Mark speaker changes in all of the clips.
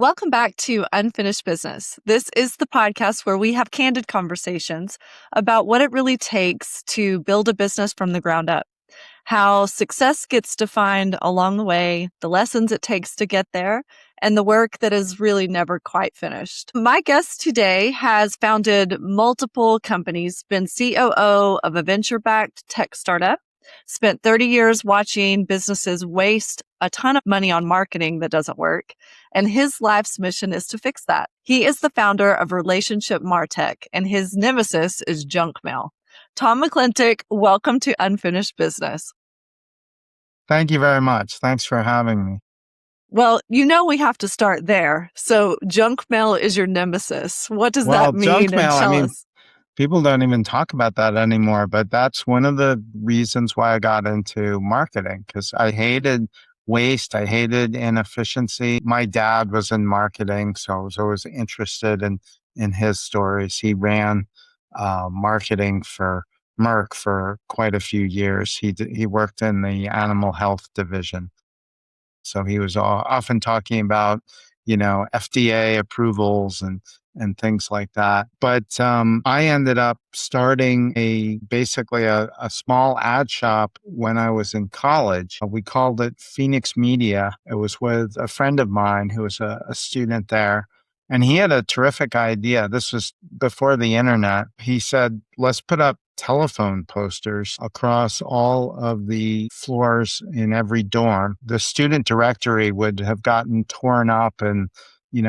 Speaker 1: Welcome back to Unfinished Business. This is the podcast where we have candid conversations about what it really takes to build a business from the ground up, how success gets defined along the way, the lessons it takes to get there, and the work that is really never quite finished. My guest today has founded multiple companies, been COO of a venture-backed tech startup, spent 30 years watching businesses waste a ton of money on marketing that doesn't work, and his life's mission is to fix that. He is the founder of Relationship Martech, and his nemesis is junk mail. Tom McClintock, welcome to Unfinished Business.
Speaker 2: Thank you very much. Thanks for having me.
Speaker 1: Well, we have to start there. So junk mail is your nemesis. What does that mean?
Speaker 2: Junk mail,
Speaker 1: Tell us.
Speaker 2: people don't even talk about that anymore, but that's one of the reasons why I got into marketing, because I hated waste. I hated inefficiency. My dad was in marketing, so I was always interested in his stories. He ran marketing for Merck for quite a few years. He worked in the animal health division. So he was often talking about, FDA approvals and things like that. But I ended up starting basically a small ad shop when I was in college. We called it Phoenix Media. It was with a friend of mine who was a student there. And he had a terrific idea. This was before the internet. He said, let's put up telephone posters across all of the floors in every dorm. The student directory would have gotten torn up in,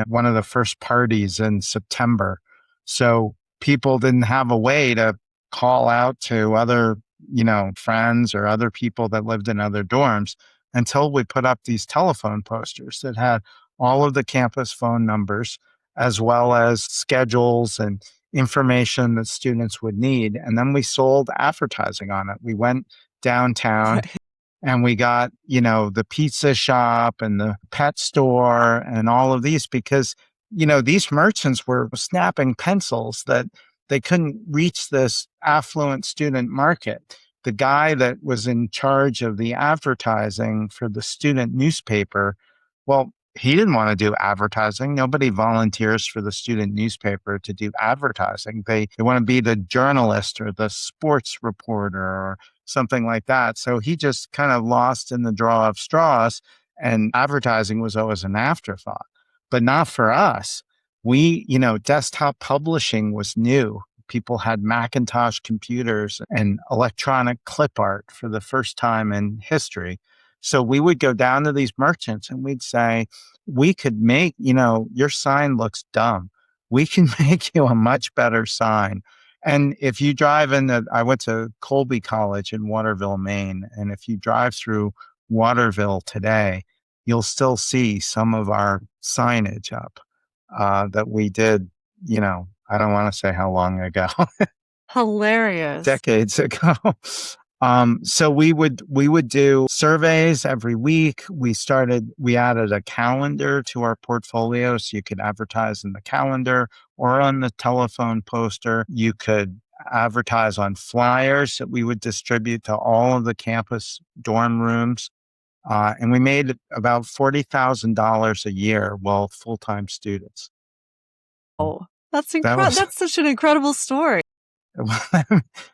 Speaker 2: one of the first parties in September. So people didn't have a way to call out to other, friends or other people that lived in other dorms until we put up these telephone posters that had all of the campus phone numbers, as well as schedules and information that students would need. And then we sold advertising on it. We went downtown and we got, the pizza shop and the pet store and all of these because, these merchants were snapping pencils that they couldn't reach this affluent student market. The guy that was in charge of the advertising for the student newspaper, well, he didn't want to do advertising. Nobody volunteers for the student newspaper to do advertising. They want to be the journalist or the sports reporter or something like that. So he just kind of lost in the draw of straws, and advertising was always an afterthought, but not for us. Desktop publishing was new. People had Macintosh computers and electronic clip art for the first time in history. So we would go down to these merchants and we'd say, we could make, your sign looks dumb. We can make you a much better sign. And if you drive I went to Colby College in Waterville, Maine. And if you drive through Waterville today, you'll still see some of our signage up that we did, I don't want to say how long ago.
Speaker 1: Hilarious.
Speaker 2: Decades ago. So we would do surveys every week. We added a calendar to our portfolio, so you could advertise in the calendar or on the telephone poster. You could advertise on flyers that we would distribute to all of the campus dorm rooms. And we made about $40,000 a year while full-time students.
Speaker 1: Oh, that's incredible. That's such an incredible story.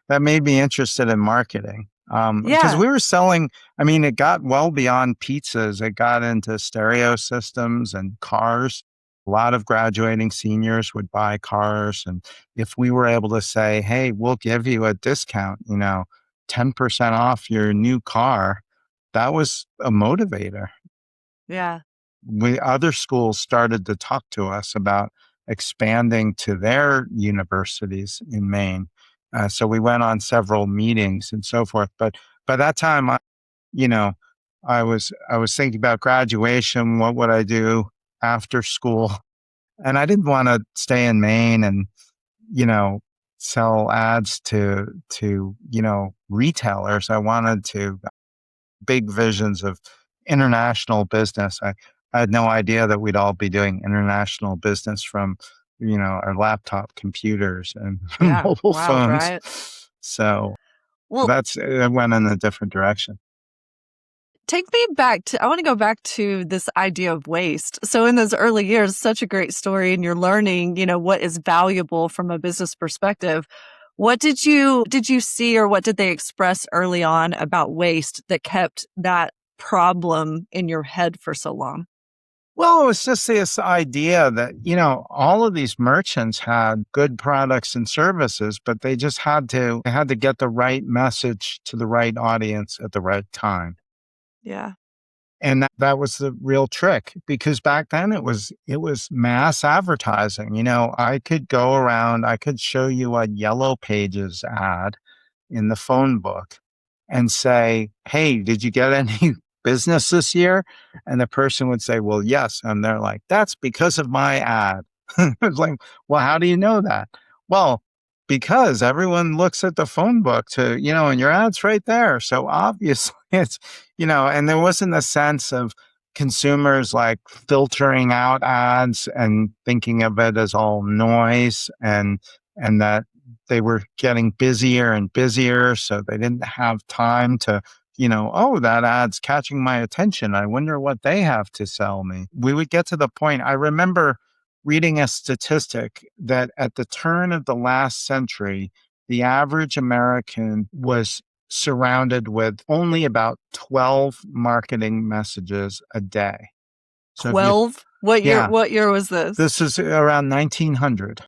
Speaker 2: That made me interested in marketing. Because we were selling, it got well beyond pizzas. It got into stereo systems and cars. A lot of graduating seniors would buy cars. And if we were able to say, hey, we'll give you a discount, 10% off your new car, that was a motivator.
Speaker 1: Yeah.
Speaker 2: Other schools started to talk to us about expanding to their universities in Maine. So we went on several meetings and so forth. But by that time, I was thinking about graduation. What would I do after school? And I didn't want to stay in Maine and, sell ads to retailers. I wanted to big visions of international business. I had no idea that we'd all be doing international business from, our laptop computers and mobile phones.
Speaker 1: Right?
Speaker 2: So it went in a different direction.
Speaker 1: Take me back to, I want to go back to this idea of waste. So in those early years, such a great story, and you're learning, what is valuable from a business perspective. What did you see, or what did they express early on about waste that kept that problem in your head for so long?
Speaker 2: Well, it was just this idea that, all of these merchants had good products and services, but they had to get the right message to the right audience at the right time.
Speaker 1: Yeah.
Speaker 2: And that was the real trick, because back then it was mass advertising. I could go around, I could show you a Yellow Pages ad in the phone book and say, "Hey, did you get any business this year?" And the person would say, "Well, yes." And they're like, "That's because of my ad." It's like, "Well, how do you know that?" Well, because everyone looks at the phone book and your ad's right there. So obviously and there wasn't a sense of consumers like filtering out ads and thinking of it as all noise, and that they were getting busier and busier, so they didn't have time to, "Oh, that ad's catching my attention. I wonder what they have to sell me." We would get to the point. I remember reading a statistic that at the turn of the last century, the average American was surrounded with only about 12 marketing messages a day. So if you,
Speaker 1: 12? What year,
Speaker 2: yeah,
Speaker 1: what year was this?
Speaker 2: this is around 1900.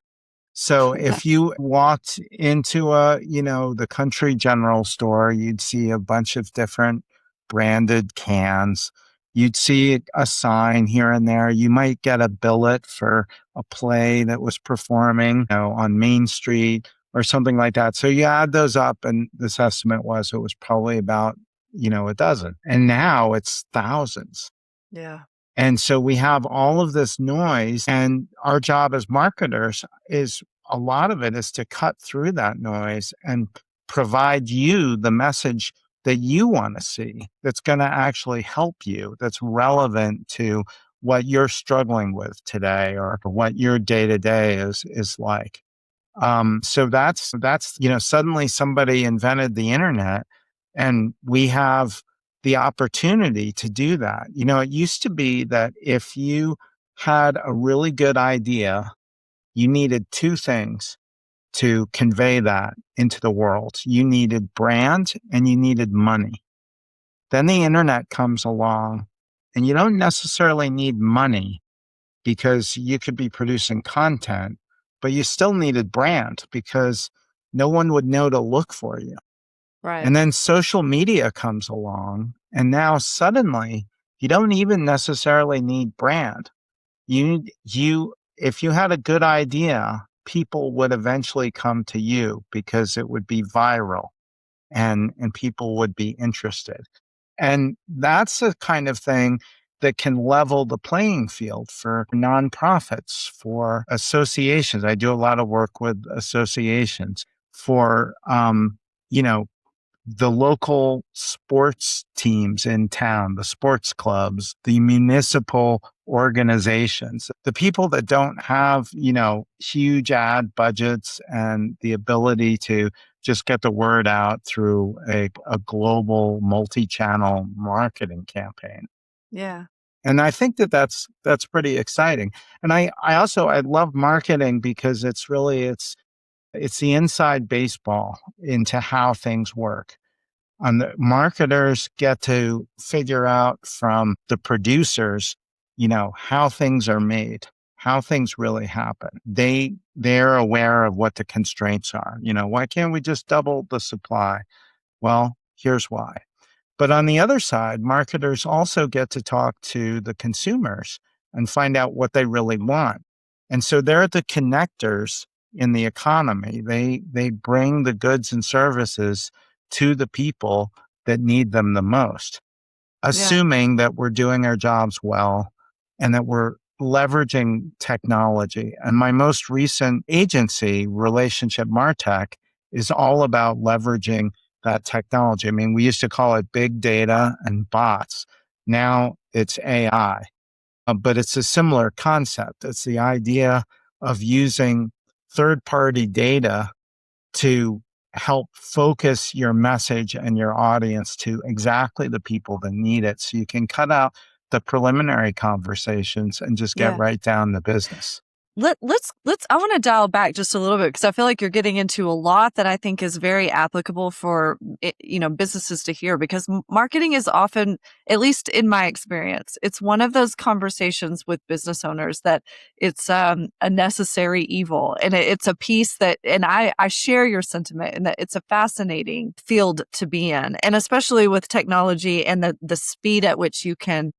Speaker 2: So
Speaker 1: Yeah.
Speaker 2: if you walked into the country general store, you'd see a bunch of different branded cans. You'd see a sign here and there. You might get a billet for a play that was performing, on Main Street or something like that. So you add those up, and this estimate was it was probably about, a dozen. And now it's thousands.
Speaker 1: Yeah.
Speaker 2: And so we have all of this noise, and our job as marketers is a lot of it is to cut through that noise and provide you the message that you want to see, that's going to actually help you, that's relevant to what you're struggling with today or what your day to day is like. So that's suddenly somebody invented the internet, and we have the opportunity to do that. It used to be that if you had a really good idea, you needed two things to convey that into the world. You needed brand and you needed money. Then the internet comes along, and you don't necessarily need money because you could be producing content, but you still needed brand because no one would know to look for you.
Speaker 1: Right.
Speaker 2: And then social media comes along, and now suddenly you don't even necessarily need brand. If you had a good idea, people would eventually come to you because it would be viral, and people would be interested. And that's the kind of thing that can level the playing field for nonprofits, for associations. I do a lot of work with associations, for, you know, the local sports teams in town, the sports clubs, the municipal organizations, the people that don't have, huge ad budgets and the ability to just get the word out through a global multi-channel marketing campaign.
Speaker 1: Yeah.
Speaker 2: And I think that's pretty exciting. And I love marketing because it's the inside baseball into how things work. And the marketers get to figure out from the producers, how things are made, how things really happen. They're aware of what the constraints are. Why can't we just double the supply? Well, here's why. But on the other side, marketers also get to talk to the consumers and find out what they really want. And so they're the connectors in the economy. They bring the goods and services to the people that need them the most,
Speaker 1: Yeah.
Speaker 2: assuming that we're doing our jobs well and that we're leveraging technology. And my most recent agency, Relationship Martech, is all about leveraging that technology. I mean, we used to call it big data and bots. Now it's AI, but it's a similar concept. It's the idea of using third party data to help focus your message and your audience to exactly the people that need it. So you can cut out the preliminary conversations and just get
Speaker 1: Yeah.
Speaker 2: right down to business.
Speaker 1: Let's I want to dial back just a little bit because I feel like you're getting into a lot that I think is very applicable for businesses to hear, because marketing is often, at least in my experience, it's one of those conversations with business owners that it's a necessary evil, and it's a piece that, and I share your sentiment, and that it's a fascinating field to be in, and especially with technology and the speed at which you can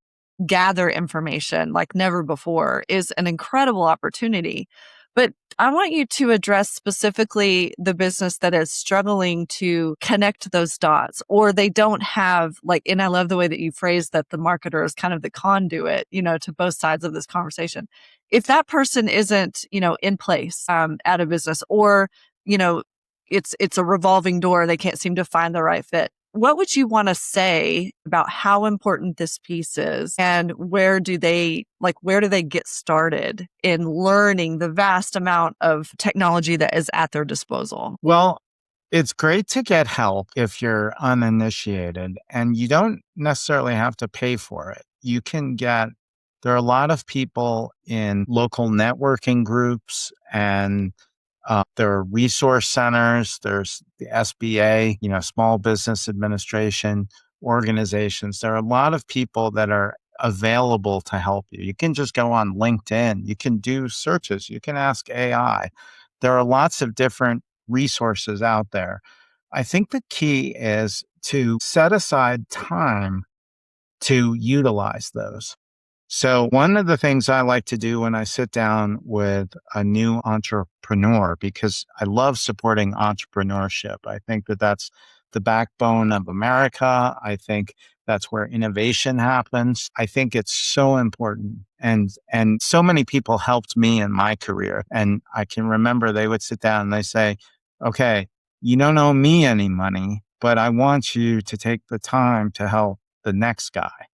Speaker 1: gather information like never before is an incredible opportunity. But I want you to address specifically the business that is struggling to connect those dots, or they don't have, like, and I love the way that you phrase that the marketer is kind of the conduit, to both sides of this conversation. If that person isn't, in place at a business, or, you know, it's a revolving door, they can't seem to find the right fit. What would you want to say about how important this piece is, and where do they get started in learning the vast amount of technology that is at their disposal?
Speaker 2: Well, it's great to get help if you're uninitiated, and you don't necessarily have to pay for it. There are a lot of people in local networking groups, and there are resource centers. There's the SBA, Small Business Administration organizations. There are a lot of people that are available to help you. You can just go on LinkedIn. You can do searches. You can ask AI. There are lots of different resources out there. I think the key is to set aside time to utilize those. So one of the things I like to do when I sit down with a new entrepreneur, because I love supporting entrepreneurship. I think that that's the backbone of America. I think that's where innovation happens. I think it's so important. And so many people helped me in my career. And I can remember they would sit down and they say, okay, you don't owe me any money, but I want you to take the time to help the next guy,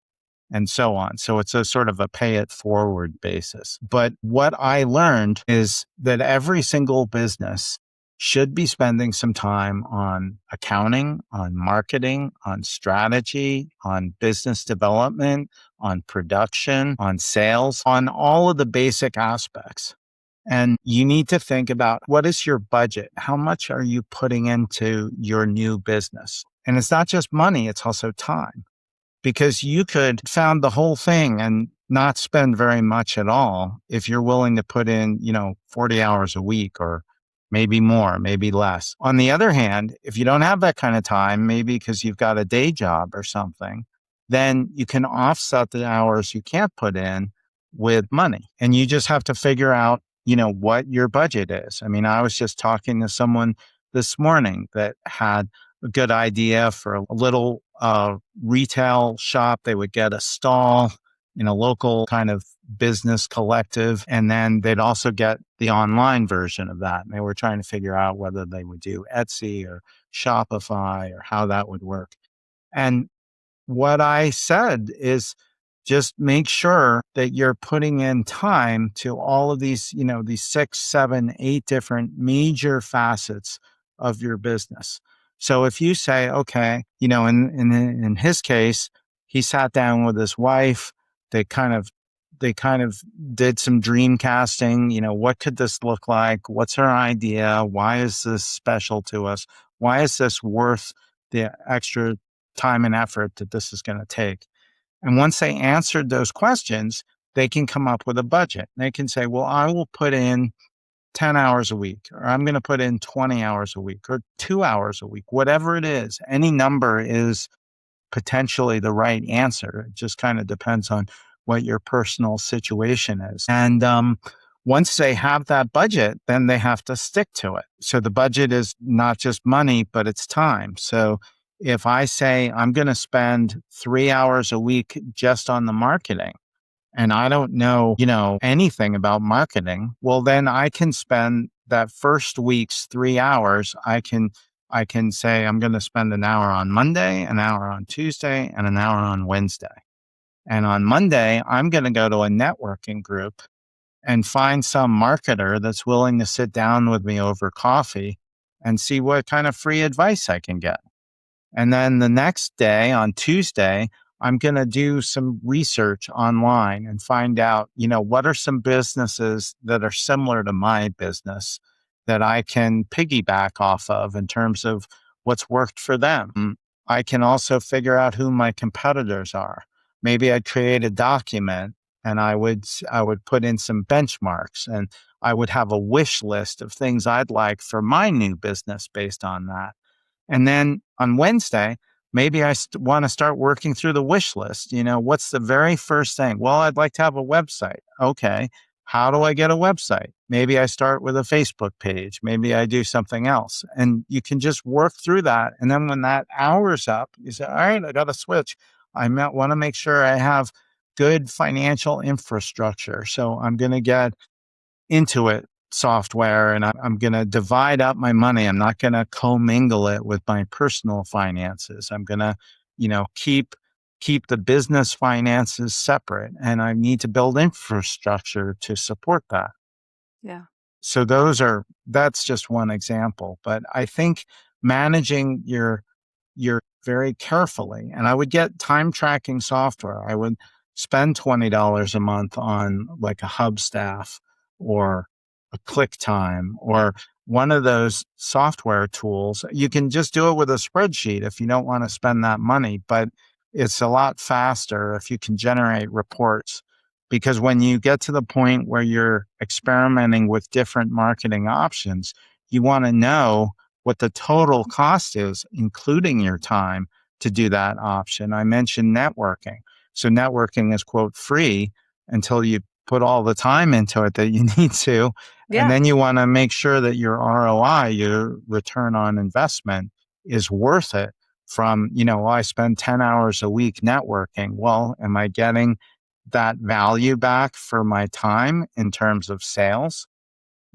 Speaker 2: and so on. So it's a sort of a pay it forward basis. But what I learned is that every single business should be spending some time on accounting, on marketing, on strategy, on business development, on production, on sales, on all of the basic aspects. And you need to think about, what is your budget? How much are you putting into your new business? And it's not just money, it's also time, because you could found the whole thing and not spend very much at all if you're willing to put in, 40 hours a week, or maybe more, maybe less. On the other hand, if you don't have that kind of time, maybe because you've got a day job or something, then you can offset the hours you can't put in with money. And you just have to figure out, what your budget is. I mean, I was just talking to someone this morning that had a good idea for a little retail shop. They would get a stall in a local kind of business collective, and then they'd also get the online version of that. And they were trying to figure out whether they would do Etsy or Shopify or how that would work. And what I said is, just make sure that you're putting in time to all of these, these 6, 7, 8 different major facets of your business. So if you say, okay, in his case, he sat down with his wife, they kind of did some dream casting, what could this look like? What's our idea? Why is this special to us? Why is this worth the extra time and effort that this is going to take? And once they answered those questions, they can come up with a budget. They can say, well, I will put in 10 hours a week, or I'm going to put in 20 hours a week, or 2 hours a week, whatever it is. Any number is potentially the right answer. It just kind of depends on what your personal situation is. And once they have that budget, then they have to stick to it. So the budget is not just money, but it's time. So if I say I'm going to spend 3 hours a week just on the marketing, and I don't know, anything about marketing, well, then I can spend that first week's 3 hours. I can say I'm going to spend an hour on Monday, an hour on Tuesday, and an hour on Wednesday. And on Monday, I'm going to go to a networking group and find some marketer that's willing to sit down with me over coffee and see what kind of free advice I can get. And then the next day, on Tuesday, I'm going to do some research online and find out, what are some businesses that are similar to my business that I can piggyback off of in terms of what's worked for them. I can also figure out who my competitors are. Maybe I'd create a document and I would put in some benchmarks, and I would have a wish list of things I'd like for my new business based on that. And then on Wednesday, maybe I want to start working through the wish list. What's the very first thing? Well, I'd like to have a website. Okay. How do I get a website? Maybe I start with a Facebook page. Maybe I do something else. And you can just work through that. And then when that hour's up, you say, all right, I got to switch. I want to make sure I have good financial infrastructure. So I'm going to get Intuit software, and I'm going to divide up my money. I'm not going to commingle it with my personal finances. I'm going to, keep the business finances separate, and I need to build infrastructure to support that.
Speaker 1: Yeah.
Speaker 2: So that's just one example, but I think managing your very carefully, and I would get time tracking software. I would spend $20 a month on like a Hubstaff or a QuickTime or one of those software tools. You can just do it with a spreadsheet if you don't want to spend that money, but it's a lot faster if you can generate reports. Because when you get to the point where you're experimenting with different marketing options, you want to know what the total cost is, including your time to do that option. I mentioned networking. So networking is, quote, free until you put all the time into it that you need to. And
Speaker 1: Yeah.
Speaker 2: then you want to make sure that your ROI, your return on investment, is worth it. From, I spend 10 hours a week networking. Well, am I getting that value back for my time in terms of sales?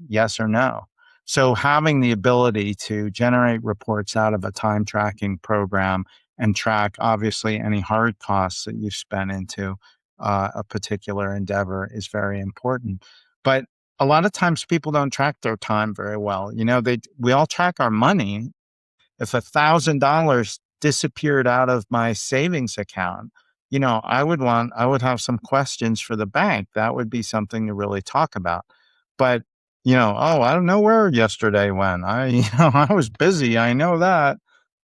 Speaker 2: Yes or no? So having the ability to generate reports out of a time tracking program and track obviously any hard costs that you've spent into a particular endeavor is very important. But a lot of times people don't track their time very well. We all track our money. If $1,000 disappeared out of my savings account, I would have some questions for the bank. That would be something to really talk about. But, oh, I don't know where yesterday went. I was busy. I know that.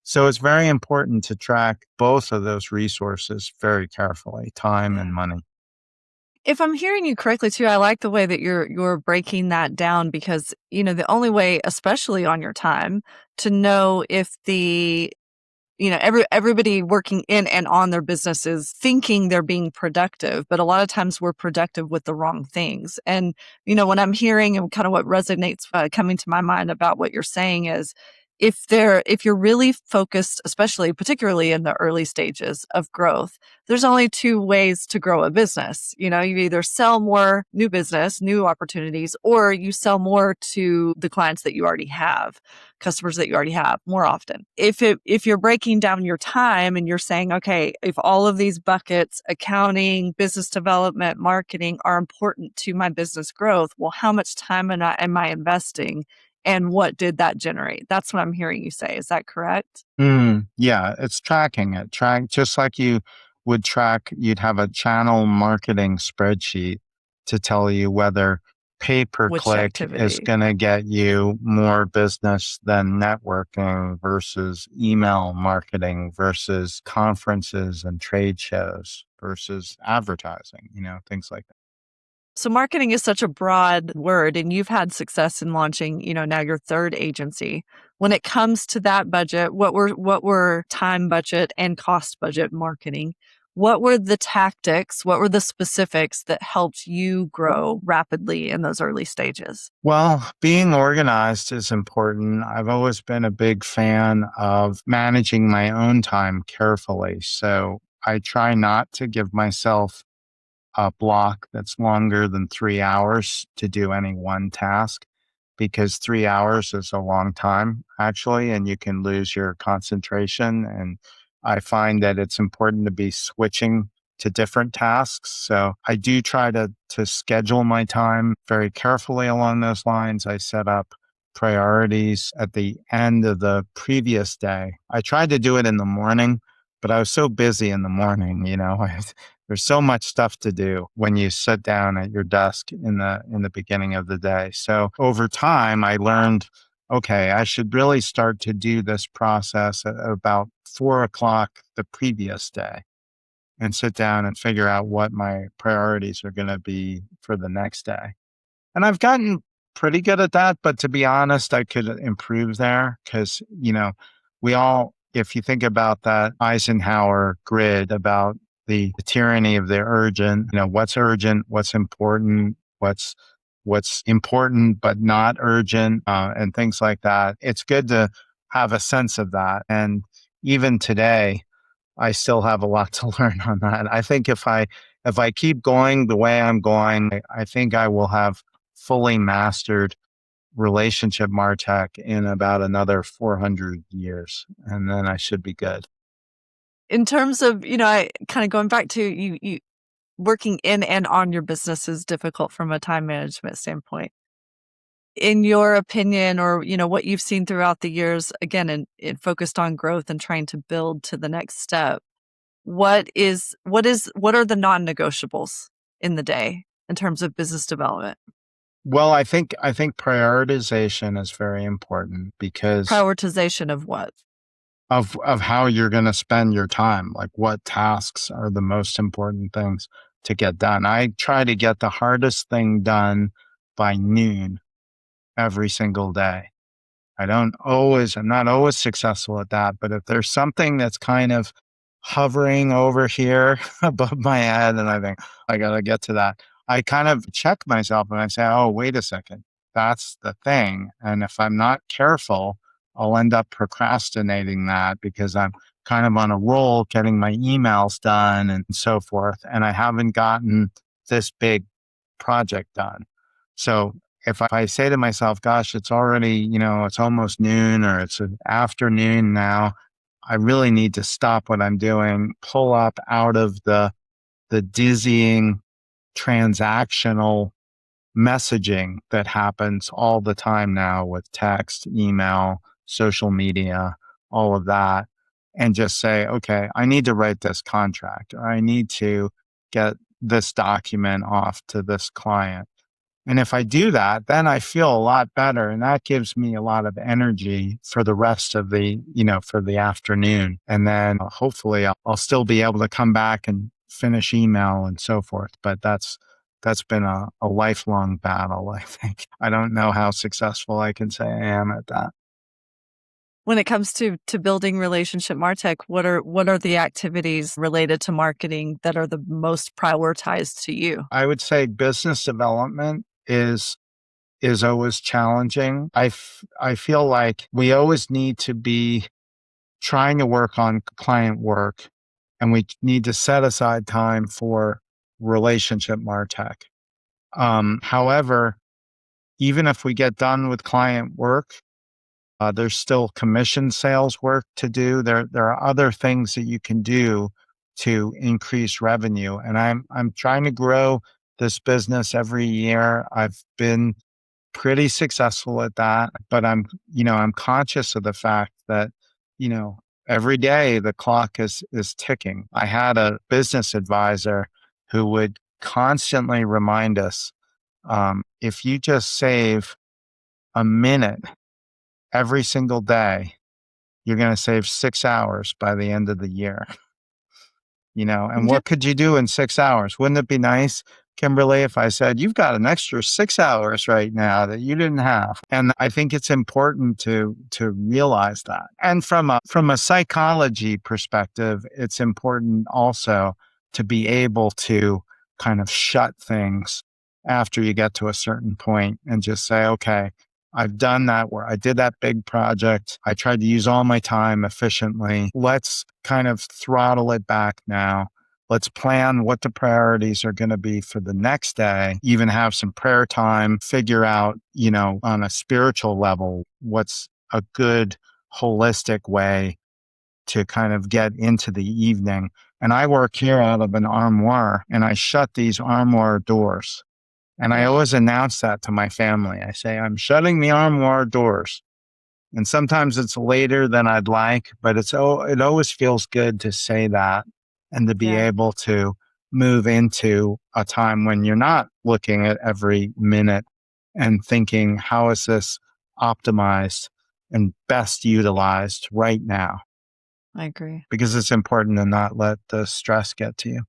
Speaker 2: So it's very important to track both of those resources very carefully, time
Speaker 1: Yeah.
Speaker 2: and money.
Speaker 1: If I'm hearing you correctly too, I like the way that you're breaking that down because, the only way, especially on your time, to know if everybody working in and on their business is thinking they're being productive, but a lot of times we're productive with the wrong things. And, when I'm hearing and kind of what resonates coming to my mind about what you're saying is if you're really focused, especially particularly in the early stages of growth, there's only two ways to grow a business. You either sell more new business, new opportunities, or you sell more to the clients that you already have, customers that you already have more often. If you're breaking down your time and you're saying, okay, if all of these buckets, accounting, business development, marketing are important to my business growth, well, how much time am I investing? And what did that generate? That's what I'm hearing you say. Is that correct?
Speaker 2: Yeah, it's tracking it. Just like you would track, you'd have a channel marketing spreadsheet to tell you whether pay per
Speaker 1: Which
Speaker 2: click is
Speaker 1: activity?
Speaker 2: going to get you more business than networking versus email marketing versus conferences and trade shows versus advertising, things like that.
Speaker 1: So marketing is such a broad word, and you've had success in launching, now your third agency. When it comes to that budget, what were time budget and cost budget marketing? What were the tactics? What were the specifics that helped you grow rapidly in those early stages?
Speaker 2: Well, being organized is important. I've always been a big fan of managing my own time carefully. So I try not to give myself a block that's longer than 3 hours to do any one task, because 3 hours is a long time actually, and you can lose your concentration. And I find that it's important to be switching to different tasks. So I do try to schedule my time very carefully along those lines. I set up priorities at the end of the previous day. I tried to do it in the morning, but I was so busy in the morning, there's so much stuff to do when you sit down at your desk in the beginning of the day. So over time, I learned, okay, I should really start to do this process at about 4 o'clock the previous day and sit down and figure out what my priorities are going to be for the next day. And I've gotten pretty good at that, but to be honest, I could improve there because, if you think about that Eisenhower grid about the tyranny of the urgent, what's urgent, what's important but not urgent, and things like that. It's good to have a sense of that. And even today, I still have a lot to learn on that. I think if I keep going the way I'm going, I think I will have fully mastered relationship martech in about another 400 years, and then I should be good.
Speaker 1: In terms of, I kind of going back to you working in and on your business is difficult from a time management standpoint. In your opinion, or, what you've seen throughout the years, again, it focused on growth and trying to build to the next step. What are the non-negotiables in the day in terms of business development?
Speaker 2: Well, I think prioritization is very important because
Speaker 1: Prioritization of what?
Speaker 2: of how you're going to spend your time, like what tasks are the most important things to get done. I try to get the hardest thing done by noon every single day. I'm not always successful at that, but if there's something that's kind of hovering over here above my head and I think I got to get to that, I kind of check myself and I say, oh, wait a second, that's the thing. And if I'm not careful, I'll end up procrastinating that because I'm kind of on a roll getting my emails done and so forth. And I haven't gotten this big project done. So if I say to myself, gosh, it's already, it's almost noon or it's an afternoon now, I really need to stop what I'm doing, pull up out of the dizzying transactional messaging that happens all the time now with text, email, social media, all of that, and just say, okay, I need to write this contract or I need to get this document off to this client. And if I do that, then I feel a lot better. And that gives me a lot of energy for the rest of for the afternoon. And then hopefully I'll still be able to come back and finish email and so forth. But that's been a lifelong battle, I think. I don't know how successful I can say I am at that.
Speaker 1: When it comes to building relationship martech, what are the activities related to marketing that are the most prioritized to you?
Speaker 2: I would say business development is always challenging. I feel like we always need to be trying to work on client work, and we need to set aside time for relationship martech. However, even if we get done with client work, there's still commission sales work to do. There are other things that you can do to increase revenue, and I'm trying to grow this business every year. I've been pretty successful at that, but I'm conscious of the fact that, you know, every day the clock is ticking. I had a business advisor who would constantly remind us, if you just save a minute every single day, you're going to save 6 hours by the end of the year. And
Speaker 1: Yeah.
Speaker 2: what could you do in 6 hours? Wouldn't it be nice, Kimberly, if I said, you've got an extra 6 hours right now that you didn't have? And I think it's important to realize that. And from a psychology perspective, it's important also to be able to kind of shut things after you get to a certain point and just say, okay, I've done that where I did that big project. I tried to use all my time efficiently. Let's kind of throttle it back now. Let's plan what the priorities are going to be for the next day, even have some prayer time, figure out, on a spiritual level, what's a good holistic way to kind of get into the evening. And I work here out of an armoire and I shut these armoire doors. And I
Speaker 1: Yeah,
Speaker 2: always announce that to my family. I say, I'm shutting the armoire doors. And sometimes it's later than I'd like, but it always feels good to say that and to be
Speaker 1: yeah,
Speaker 2: able to move into a time when you're not looking at every minute and thinking, how is this optimized and best utilized right now?
Speaker 1: I agree.
Speaker 2: Because it's important to not let the stress get to you.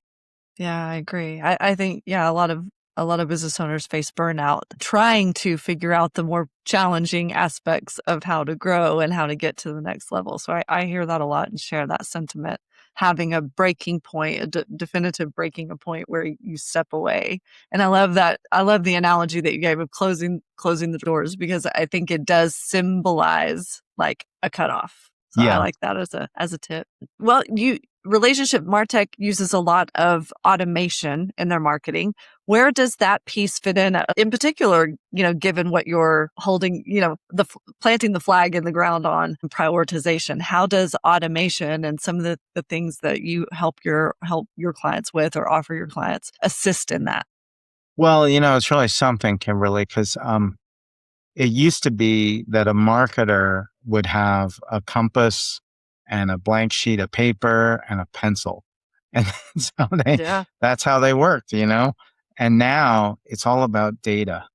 Speaker 1: Yeah, I agree. I think, yeah, a lot of business owners face burnout trying to figure out the more challenging aspects of how to grow and how to get to the next level. So I hear that a lot and share that sentiment. Having a breaking point, definitive breaking a point where you step away. And I love that. I love the analogy that you gave of closing the doors because I think it does symbolize like a cutoff. So I
Speaker 2: Yeah.
Speaker 1: like that as a tip. Well, you relationship martech uses a lot of automation in their marketing. Where does that piece fit in particular, given what you're holding, planting the flag in the ground on prioritization? How does automation and some of the things that you help your clients with or offer your clients assist in that?
Speaker 2: Well, it's really something, Kimberly, because it used to be that a marketer would have a compass and a blank sheet of paper and a pencil. And
Speaker 1: Yeah.
Speaker 2: that's how they worked. And now it's all about data.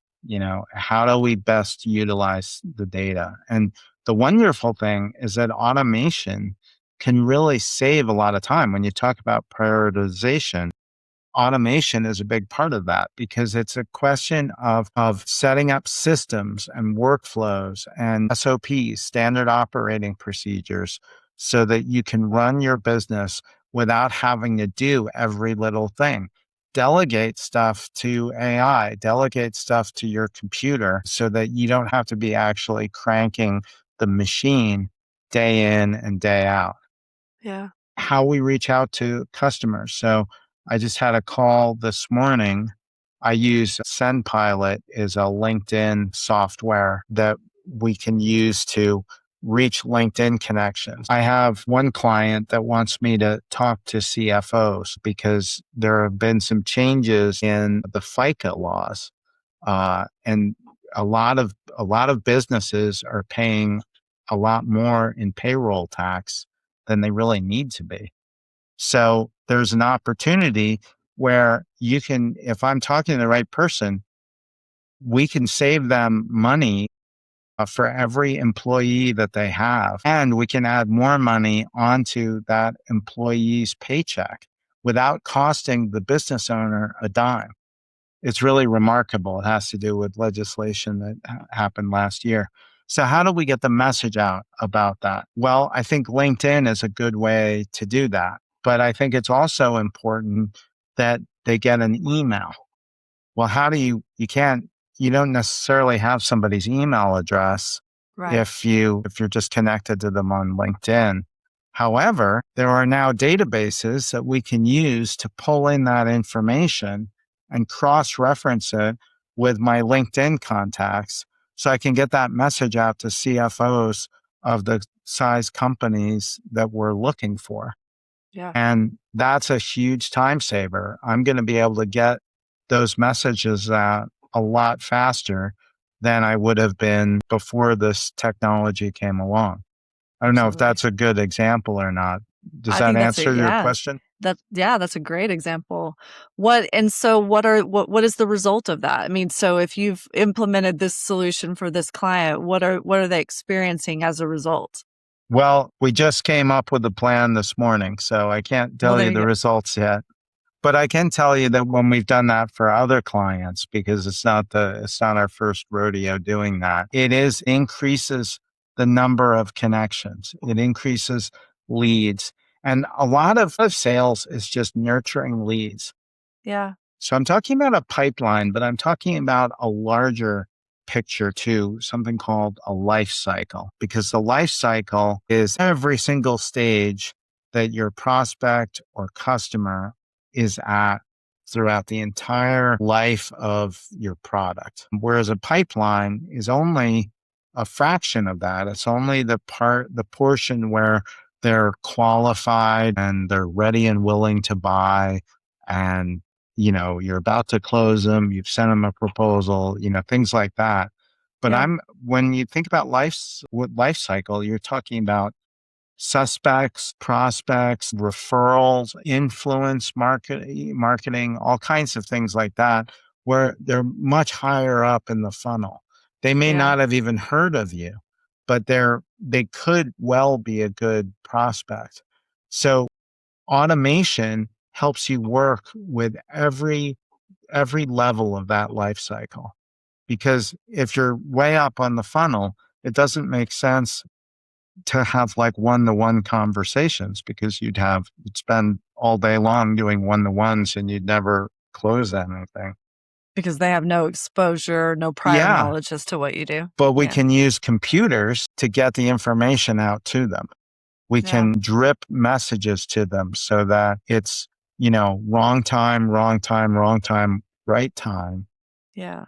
Speaker 2: How do we best utilize the data? And the wonderful thing is that automation can really save a lot of time. When you talk about prioritization, automation is a big part of that because it's a question of setting up systems and workflows and SOPs, standard operating procedures, so that you can run your business without having to do every little thing. Delegate stuff to AI, delegate stuff to your computer so that you don't have to be actually cranking the machine day in and day out.
Speaker 1: Yeah.
Speaker 2: How we reach out to customers. So I just had a call this morning. I use SendPilot is a LinkedIn software that we can use to reach LinkedIn connections. I have one client that wants me to talk to CFOs because there have been some changes in the FICA laws. And a lot of businesses are paying a lot more in payroll tax than they really need to be. So there's an opportunity where you can, if I'm talking to the right person, we can save them money for every employee that they have. And we can add more money onto that employee's paycheck without costing the business owner a dime. It's really remarkable. It has to do with legislation that happened last year. So, how do we get the message out about that? Well, I think LinkedIn is a good way to do that. But I think it's also important that they get an email. Well, how do you don't necessarily have somebody's email address
Speaker 1: Right.
Speaker 2: if you're just connected to them on LinkedIn. However, there are now databases that we can use to pull in that information and cross-reference it with my LinkedIn contacts so I can get that message out to CFOs of the size companies that we're looking for.
Speaker 1: Yeah.
Speaker 2: And that's a huge time saver. I'm going to be able to get those messages out a lot faster than I would have been before this technology came along. I don't know if
Speaker 1: Absolutely.
Speaker 2: that's a good example or not. Does
Speaker 1: I
Speaker 2: that
Speaker 1: think that's
Speaker 2: answer
Speaker 1: it.
Speaker 2: your
Speaker 1: Yeah.
Speaker 2: question?
Speaker 1: That's a great example. What is the result of that? I mean, so if you've implemented this solution for this client, what are they experiencing as a result?
Speaker 2: Well, we just came up with a plan this morning, so I can't
Speaker 1: Well,
Speaker 2: tell
Speaker 1: there
Speaker 2: you
Speaker 1: you
Speaker 2: the
Speaker 1: go.
Speaker 2: results yet. But I can tell you that when we've done that for other clients, because it's not our first rodeo doing that, it is increases the number of connections. It increases leads. And a lot of sales is just nurturing leads.
Speaker 1: Yeah.
Speaker 2: So I'm talking about a pipeline, but I'm talking about a larger picture too, something called a life cycle, because the life cycle is every single stage that your prospect or customer is at throughout the entire life of your product. Whereas a pipeline is only a fraction of that. It's only the portion where they're qualified and they're ready and willing to buy and you're about to close them, you've sent them a proposal, things like that. But
Speaker 1: Yeah.
Speaker 2: when you think about life cycle, you're talking about suspects, prospects, referrals, influence marketing, all kinds of things like that, where they're much higher up in the funnel. They may
Speaker 1: Yeah.
Speaker 2: not have even heard of you, but they could well be a good prospect. So automation helps you work with every level of that life cycle. Because if you're way up on the funnel, it doesn't make sense to have like one-to-one conversations, because you'd spend all day long doing one-to-ones and you'd never close anything.
Speaker 1: Because they have no exposure, no prior
Speaker 2: Yeah,
Speaker 1: knowledge as to what you do.
Speaker 2: but we
Speaker 1: Yeah.
Speaker 2: can use computers to get the information out to them. We
Speaker 1: Yeah.
Speaker 2: can drip messages to them so that it's, wrong time, wrong time, wrong time, right time.
Speaker 1: Yeah.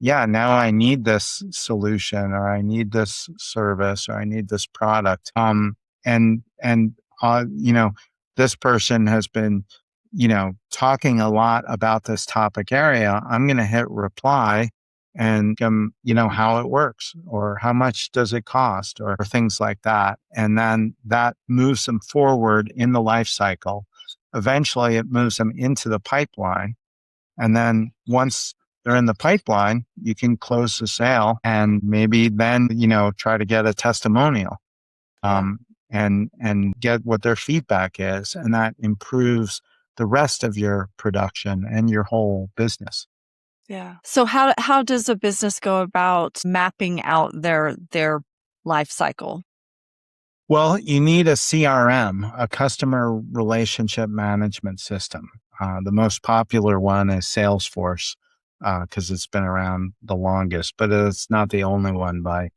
Speaker 2: Yeah, now I need this solution, or I need this service, or I need this product. And this person has been, talking a lot about this topic area. I'm going to hit reply and, how it works, or how much does it cost, or things like that. And then that moves them forward in the life cycle. Eventually it moves them into the pipeline. And then once they're in the pipeline, you can close the sale, and maybe then, try to get a testimonial,
Speaker 1: Yeah.
Speaker 2: and get what their feedback is. And that improves the rest of your production and your whole business.
Speaker 1: Yeah. So how does a business go about mapping out their life cycle?
Speaker 2: Well, you need a CRM, a customer relationship management system. The most popular one is Salesforce, because it's been around the longest, but it's not the only one by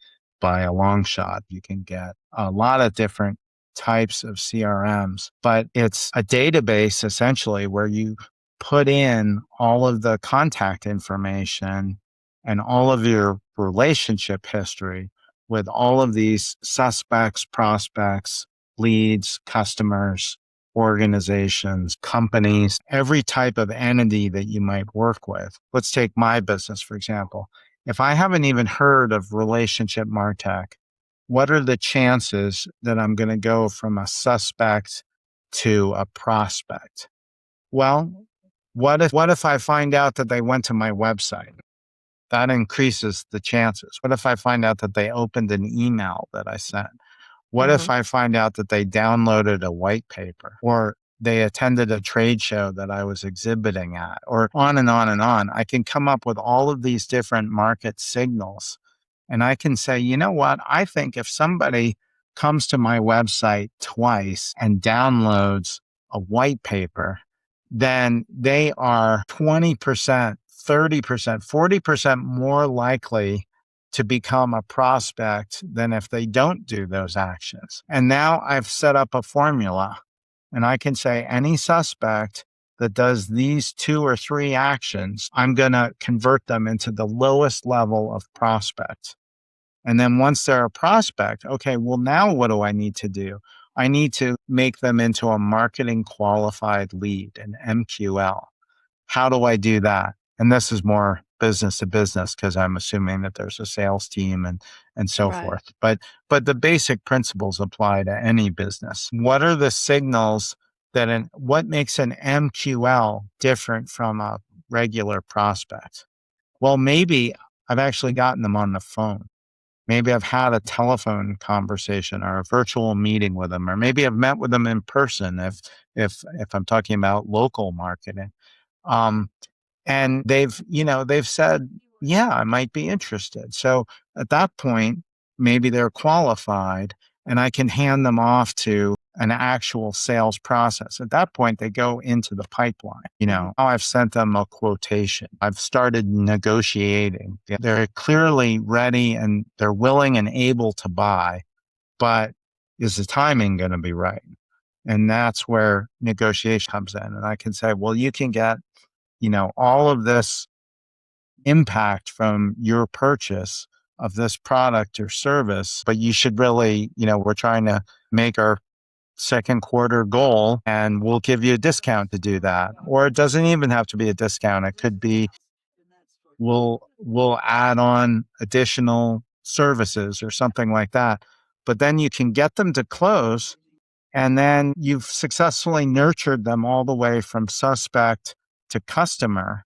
Speaker 2: a long shot. You can get a lot of different types of CRMs, but it's a database essentially where you put in all of the contact information and all of your relationship history with all of these suspects, prospects, leads, customers, organizations, companies, every type of entity that you might work with. Let's take my business, for example. If I haven't even heard of relationship MarTech, what are the chances that I'm going to go from a suspect to a prospect? Well, what if I find out that they went to my website? That increases the chances. What if I find out that they opened an email that I sent? What if
Speaker 1: Mhm.
Speaker 2: I find out that they downloaded a white paper, or they attended a trade show that I was exhibiting at, or on and on and on? I can come up with all of these different market signals. And I can say, you know what? I think if somebody comes to my website twice and downloads a white paper, then they are 20%, 30%, 40% more likely to become a prospect than if they don't do those actions. And now I've set up a formula, and I can say any suspect that does these 2 or 3 actions, I'm going to convert them into the lowest level of prospect. And then once they're a prospect, okay, well, now what do I need to do? I need to make them into a marketing qualified lead, an MQL. How do I do that? And this is more business to business, because I'm assuming that there's a sales team and so
Speaker 1: Right.
Speaker 2: forth. But the basic principles apply to any business. What are the signals what makes an MQL different from a regular prospect? Well, maybe I've actually gotten them on the phone. Maybe I've had a telephone conversation or a virtual meeting with them, or maybe I've met with them in person if I'm talking about local marketing. Um, and they've said, yeah, I might be interested. So at that point, maybe they're qualified, and I can hand them off to an actual sales process. At that point, they go into the pipeline.
Speaker 1: Mhm.
Speaker 2: Now I've sent them a quotation. I've started negotiating. They're clearly ready and they're willing and able to buy, but is the timing going to be right? And that's where negotiation comes in. And I can say, well, you can get all of this impact from your purchase of this product or service, but you should really, we're trying to make our second quarter goal, and we'll give you a discount to do that. Or it doesn't even have to be a discount. It could be we'll add on additional services or something like that. But then you can get them to close, and then you've successfully nurtured them all the way from suspect to customer.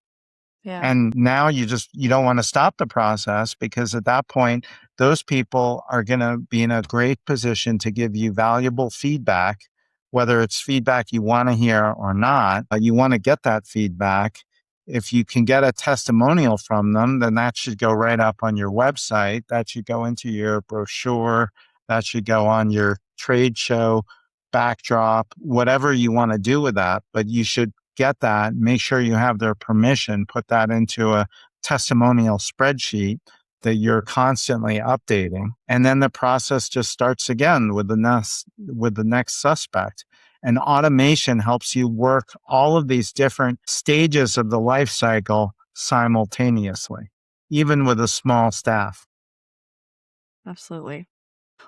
Speaker 1: Yeah.
Speaker 2: And now you don't want to stop the process, because at that point, those people are going to be in a great position to give you valuable feedback, whether it's feedback you want to hear or not. You want to get that feedback. If you can get a testimonial from them, then that should go right up on your website. That should go into your brochure. That should go on your trade show backdrop, whatever you want to do with that. But you should get that, make sure you have their permission, put that into a testimonial spreadsheet that you're constantly updating. And then the process just starts again with the next suspect. And automation helps you work all of these different stages of the life cycle simultaneously, even with a small staff.
Speaker 1: Absolutely.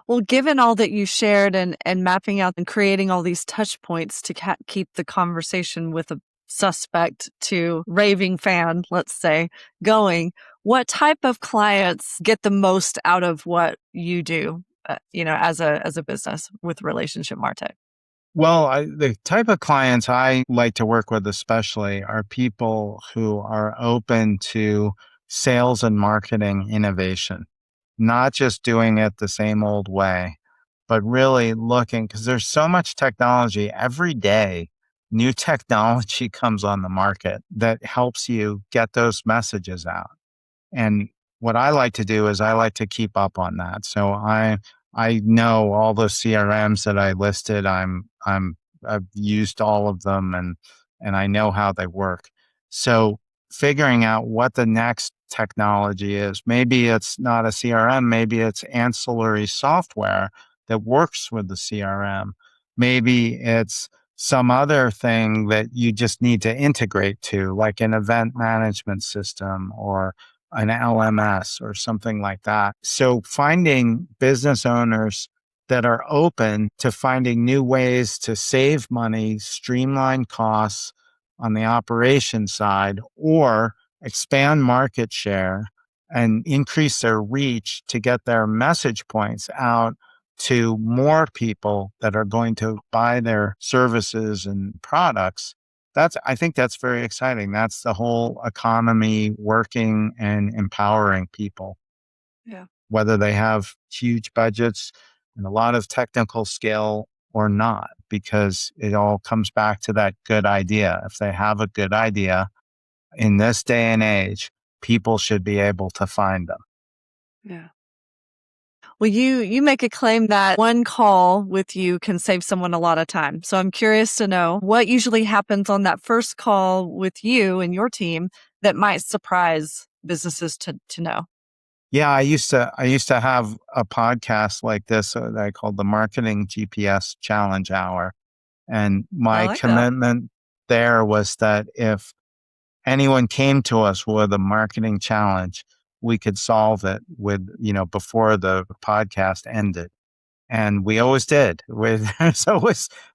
Speaker 1: Well, given all that you shared and mapping out and creating all these touch points to keep the conversation with a suspect to raving fan, let's say, going, what type of clients get the most out of what you do, as a business with relationship martech?
Speaker 2: Well, the type of clients I like to work with especially are people who are open to sales and marketing innovation, not just doing it the same old way, but really looking, because there's so much technology every day. New technology comes on the market that helps you get those messages out. And what I like to do is I like to keep up on that. So I know all the CRMs that I listed. I've used all of them, and I know how they work. So figuring out what the next technology is. Maybe it's not a CRM, maybe it's ancillary software that works with the CRM. Maybe it's some other thing that you just need to integrate to, like an event management system or an LMS or something like that. So finding business owners that are open to finding new ways to save money, streamline costs on the operation side, or expand market share and increase their reach to get their message points out to more people that are going to buy their services and products. I think that's very exciting. That's the whole economy working and empowering people,
Speaker 1: Yeah.
Speaker 2: whether they have huge budgets and a lot of technical skill or not, because it all comes back to that good idea. If they have a good idea in this day and age, people should be able to find them.
Speaker 1: Yeah. Well, you make a claim that one call with you can save someone a lot of time. So I'm curious to know what usually happens on that first call with you and your team that might surprise businesses to know.
Speaker 2: Yeah, I used to have a podcast like this that I called the Marketing GPS Challenge Hour. And
Speaker 1: I
Speaker 2: my
Speaker 1: like that.
Speaker 2: commitment there was that if anyone came to us with a marketing challenge, we could solve it before the podcast ended. And we always did. There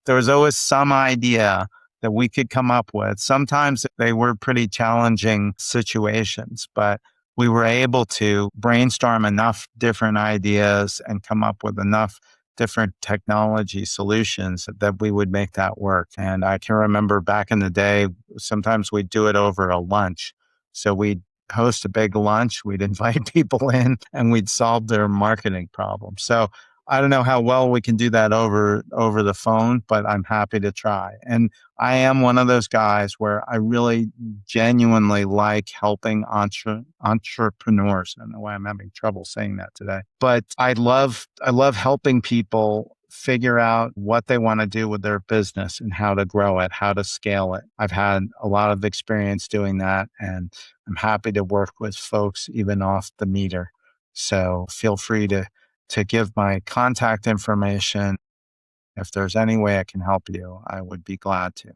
Speaker 2: was always some idea that we could come up with. Sometimes they were pretty challenging situations, but we were able to brainstorm enough different ideas and come up with enough different technology solutions that we would make that work. And I can remember back in the day, sometimes we'd do it over a lunch. So we'd host a big lunch, we'd invite people in, and we'd solve their marketing problem. So I don't know how well we can do that over the phone, but I'm happy to try. And I am one of those guys where I really genuinely like helping entrepreneurs. I don't know why I'm having trouble saying that today, but I love helping people figure out what they want to do with their business and how to grow it, how to scale it. I've had a lot of experience doing that, and I'm happy to work with folks even off the meter. So feel free to give my contact information. If there's any way I can help you, I would be glad to.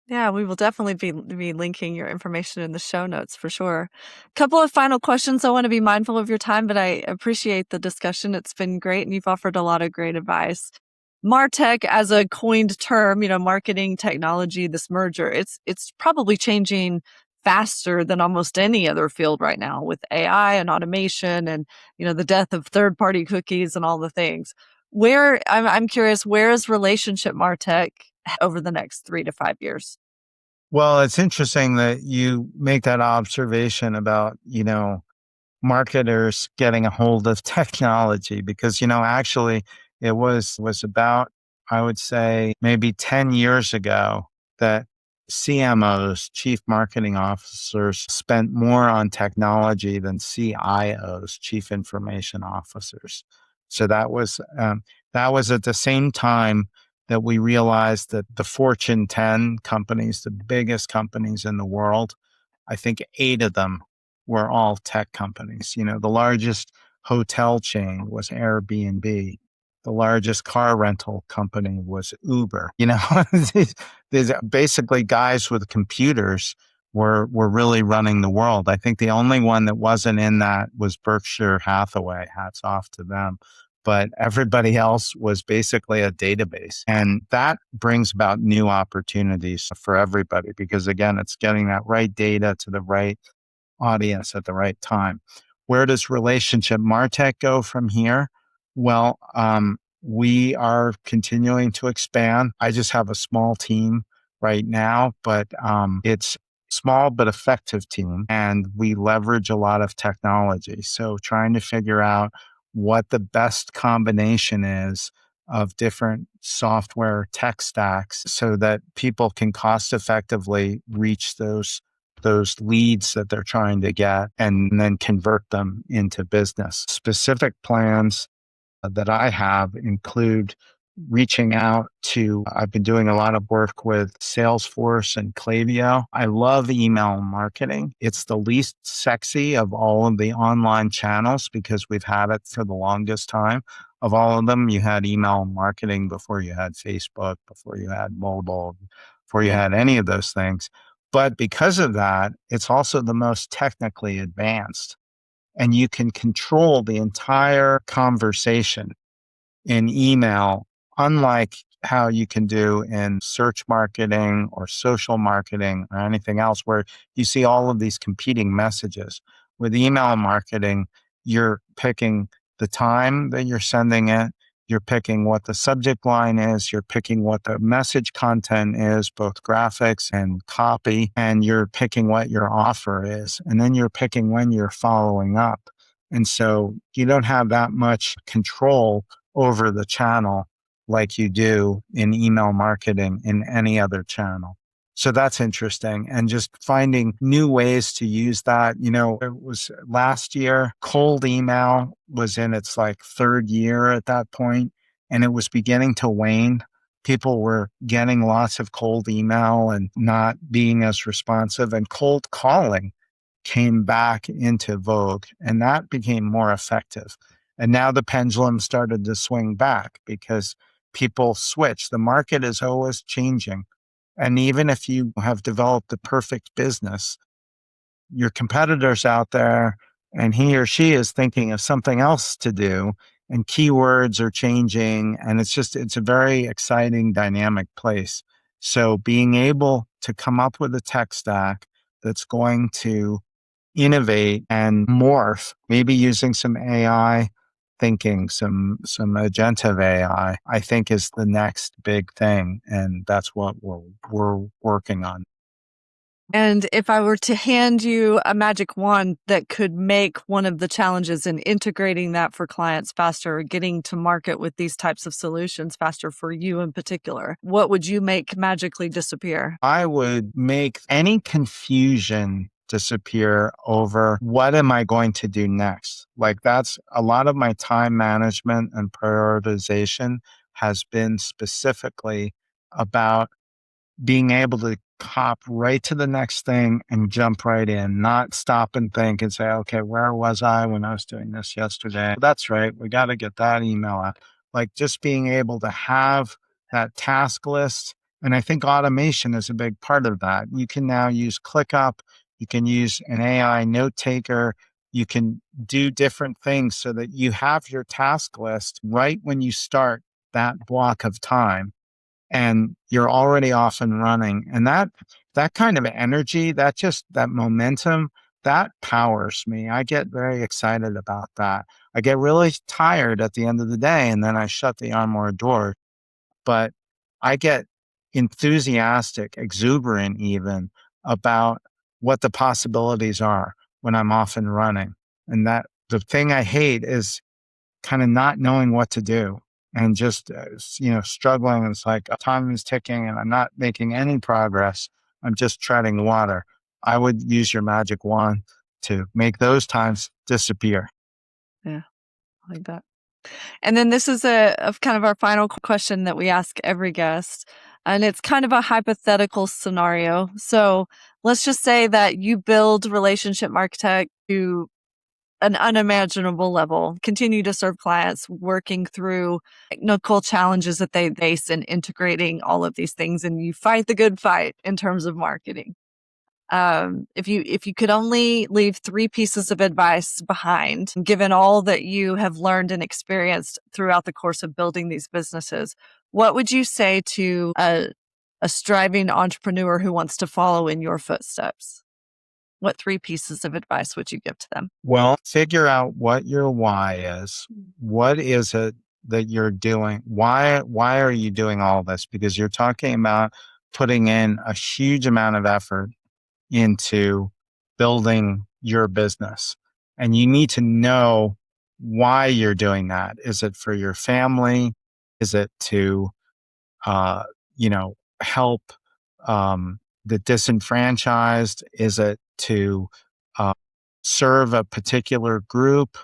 Speaker 1: Yeah, we will definitely be linking your information in the show notes for sure. Couple of final questions. I want to be mindful of your time, but I appreciate the discussion. It's been great, and you've offered a lot of great advice. MarTech as a coined term, marketing technology, this merger, it's probably changing faster than almost any other field right now with AI and automation and, the death of third-party cookies and all the things. I'm curious, where is relationship MarTech over the next 3 to 5 years?
Speaker 2: Well, it's interesting that you make that observation about, marketers getting a hold of technology because, actually it was about, I would say, maybe 10 years ago that CMOs, chief marketing officers, spent more on technology than CIOs, chief information officers. So that was at the same time that we realized that the Fortune 10 companies, the biggest companies in the world, I think 8 of them were all tech companies. The largest hotel chain was Airbnb. The largest car rental company was Uber. These basically guys with computers were really running the world. I think the only one that wasn't in that was Berkshire Hathaway. Hats off to them. But everybody else was basically a database. And that brings about new opportunities for everybody because, again, it's getting that right data to the right audience at the right time. Where does relationship MarTech go from here? Well, we are continuing to expand. I just have a small team right now, but it's small but effective team, and we leverage a lot of technology. So trying to figure out what the best combination is of different software tech stacks so that people can cost effectively reach those leads that they're trying to get and then convert them into business. Specific plans that I have include reaching out to, I've been doing a lot of work with Salesforce and Klaviyo. I love email marketing. It's the least sexy of all of the online channels because we've had it for the longest time. Of all of them, you had email marketing before you had Facebook, before you had mobile, before you had any of those things. But because of that, it's also the most technically advanced. And you can control the entire conversation in email, unlike how you can do in search marketing or social marketing or anything else, where you see all of these competing messages. With email marketing, you're picking the time that you're sending it, you're picking what the subject line is, you're picking what the message content is, both graphics and copy, and you're picking what your offer is. And then you're picking when you're following up. And so you don't have that much control over the channel like you do in email marketing in any other channel. So that's interesting. And just finding new ways to use that. It was last year, cold email was in its like third year at that point, and it was beginning to wane. People were getting lots of cold email and not being as responsive, and cold calling came back into vogue, and that became more effective. And now the pendulum started to swing back because people switch. The market is always changing. And even if you have developed the perfect business, your competitor's out there and he or she is thinking of something else to do, and keywords are changing. And it's a very exciting, dynamic place. So being able to come up with a tech stack that's going to innovate and morph, maybe using some AI thinking, some agentive AI, I think is the next big thing. And that's what we're working on.
Speaker 1: And if I were to hand you a magic wand that could make one of the challenges in integrating that for clients faster, or getting to market with these types of solutions faster for you in particular, what would you make magically disappear?
Speaker 2: I would make any confusion disappear over what am I going to do next? Like that's a lot of my time management and prioritization has been specifically about being able to hop right to the next thing and jump right in, not stop and think and say, okay, where was I when I was doing this yesterday? That's right. We got to get that email out. Like just being able to have that task list. And I think automation is a big part of that. You can now use ClickUp. You can use an AI note taker. You can do different things so that you have your task list right when you start that block of time and you're already off and running. And that kind of energy, that momentum, that powers me. I get very excited about that. I get really tired at the end of the day and then I shut the armoire door, but I get enthusiastic, exuberant even about what the possibilities are when I'm off and running. And that the thing I hate is kind of not knowing what to do and just struggling. It's like time is ticking and I'm not making any progress. I'm just treading water. I would use your magic wand to make those times disappear.
Speaker 1: Yeah, I like that. And then this is of kind of our final question that we ask every guest. And it's kind of a hypothetical scenario. So let's just say that you build Relationship Architect to an unimaginable level, continue to serve clients, working through technical challenges that they face in integrating all of these things. And you fight the good fight in terms of marketing. If you could only leave 3 pieces of advice behind, given all that you have learned and experienced throughout the course of building these businesses, what would you say to a striving entrepreneur who wants to follow in your footsteps? What 3 pieces of advice would you give to them?
Speaker 2: Well, figure out what your why is. What is it that you're doing? Why are you doing all this? Because you're talking about putting in a huge amount of effort into building your business. And you need to know why you're doing that. Is it for your family? Is it to, uh, help the disenfranchised? Is it to uh, serve a particular group?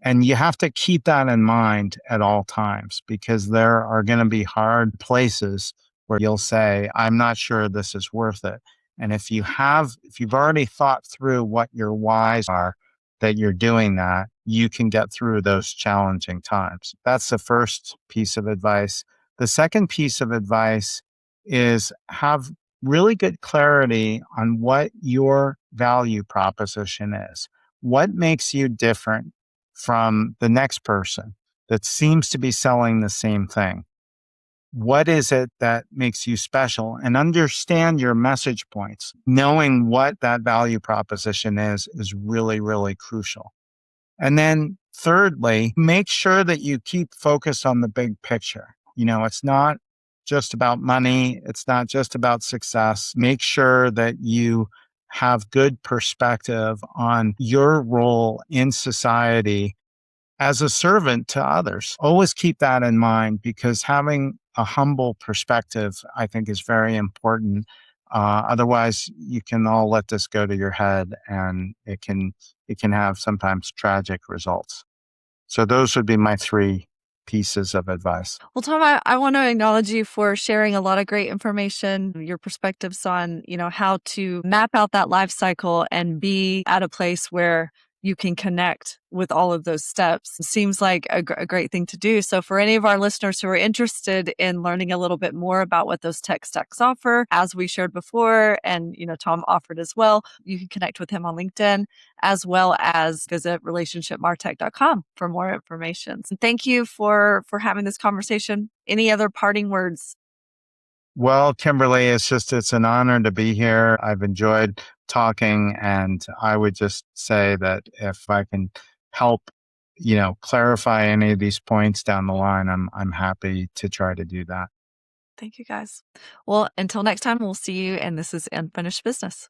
Speaker 2: And you have to keep that in mind at all times because there are going to be hard places where you'll say, I'm not sure this is worth it. And if you've already thought through what your whys are, that you're doing that, you can get through those challenging times. That's the first piece of advice. The second piece of advice is have really good clarity on what your value proposition is. What makes you different from the next person that seems to be selling the same thing? What is it that makes you special? And understand your message points. Knowing what that value proposition is really, really crucial. And then thirdly, make sure that you keep focused on the big picture. It's not just about money. It's not just about success. Make sure that you have good perspective on your role in society as a servant to others. Always keep that in mind because having a humble perspective, I think, is very important. Otherwise, you can all let this go to your head, and it can have sometimes tragic results. So those would be my 3 pieces of advice.
Speaker 1: Well, Tom, I want to acknowledge you for sharing a lot of great information, your perspectives on, how to map out that life cycle and be at a place where you can connect with all of those steps. It seems like a great thing to do. So for any of our listeners who are interested in learning a little bit more about what those tech stacks offer, as we shared before, and, Tom offered as well, you can connect with him on LinkedIn, as well as visit relationshipmartech.com for more information. So thank you for having this conversation. Any other parting words?
Speaker 2: Well, Kimberly, it's an honor to be here. I've enjoyed talking, and I would just say that if I can help, clarify any of these points down the line, I'm happy to try to do that.
Speaker 1: Thank you, guys. Well, until next time, we'll see you. And this is Unfinished Business.